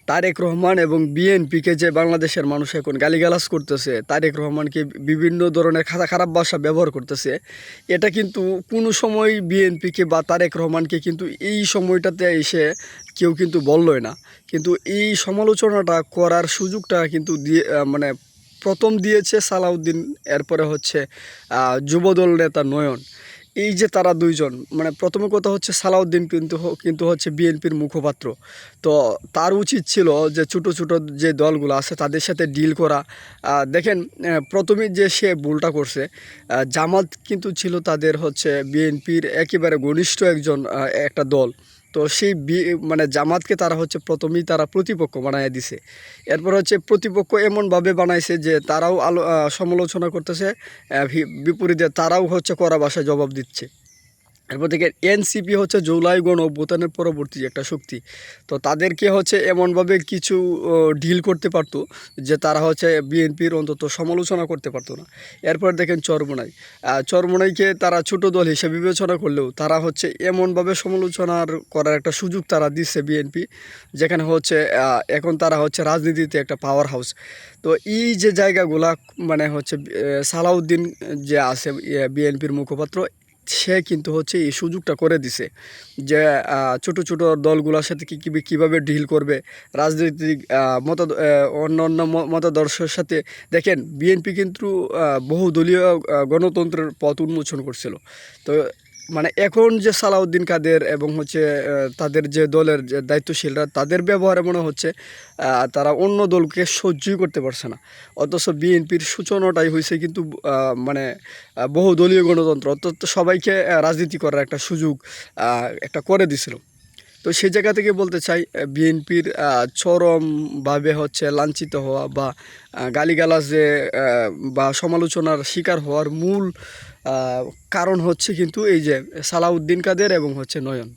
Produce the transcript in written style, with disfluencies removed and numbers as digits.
তারেক রহমান এবং বিএনপিকে যে বাংলাদেশের মানুষ এখন গালিগালাজ করতেছে, তারেক রহমানকে বিভিন্ন ধরনের খারাপ ভাষা ব্যবহার করতেছে, এটা কিন্তু কোনো সময় বিএনপিকে বা তারেক রহমানকে কিন্তু এই সময়টাতে এসে কেউ কিন্তু বললই না। কিন্তু এই সমালোচনাটা করার সুযোগটা কিন্তু দিয়ে মানে প্রথম দিয়েছে সালাউদ্দিন, এরপরে হচ্ছে যুবদল নেতা নয়ন। এই যে তারা দুইজন, মানে প্রথমে কথা হচ্ছে সালাউদ্দিন কিন্তু হচ্ছে বিএনপির মুখপাত্র। তো তার উচিত ছিল যে ছোটো ছোটো যে দলগুলো আছে তাদের সাথে ডিল করা। দেখেন, প্রথমে যে সে ভুলটা করছে, জামাত কিন্তু ছিল তাদের হচ্ছে বিএনপির একেবারে ঘনিষ্ঠ একটা দল। তো সেই মানে জামাতকে তারা হচ্ছে প্রথমেই তারা প্রতিপক্ষ বানায় দিছে। এরপর হচ্ছে প্রতিপক্ষ এমনভাবে বানাইছে যে তারাও সমালোচনা করতেছে, বিপরীতে তারাও হচ্ছে কড়া ভাষায় জবাব দিচ্ছে। এরপর থেকে এনসিপি হচ্ছে জুলাই গণ অভ্যুত্থানের পরবর্তী একটা শক্তি। তো তাদেরকে হচ্ছে এমনভাবে কিছু ডিল করতে পারতো যে তারা হচ্ছে বিএনপির অন্তত সমালোচনা করতে পারতো না। এরপর দেখেন চরমোনাইকে তারা ছোট দল হিসেবে বিবেচনা করলেও তারা হচ্ছে এমনভাবে সমালোচনার করার একটা সুযোগ তারা দিচ্ছে বিএনপি, যেখানে হচ্ছে এখন তারা হচ্ছে রাজনীতিতে একটা পাওয়ার হাউস। তো এই যে জায়গাগুলা, মানে হচ্ছে সালাউদ্দিন যে আছে বিএনপির মুখপাত্র, সে কিন্তু হচ্ছে এই সুযোগটা করে দিছে যে ছোট ছোট দলগুলোর সাথে কীভাবে ডিল করবে, রাজনৈতিক অন্য অন্য মতাদর্শের সাথে। দেখেন, বিএনপি কিন্তু বহুদলীয় গণতন্ত্রের পথ উন্মোচন করছিল। তো মানে এখন যে সালাউদ্দিন কাদের এবং হচ্ছে তাদের যে দলের যে দায়িত্বশীলরা, তাদের ব্যবহারে মনে হচ্ছে তারা অন্য দলকে সহ্যই করতে পারছে না। অথচ বিএনপির সূচনাটাই হয়েছে কিন্তু মানে বহুদলীয় গণতন্ত্র, অর্থাৎ সবাইকে রাজনীতি করার একটা সুযোগ একটা করে দিছিল। তো সেই জায়গা থেকে বলতে চাই, বিএনপির চরমভাবে হচ্ছে লাঞ্ছিত হওয়া বা গালিগালাজে বা সমালোচনার শিকার হওয়ার মূল কারণ হচ্ছে কিন্তু এই যে সালাউদ্দিন কাদের এবং হচ্ছে নয়ন।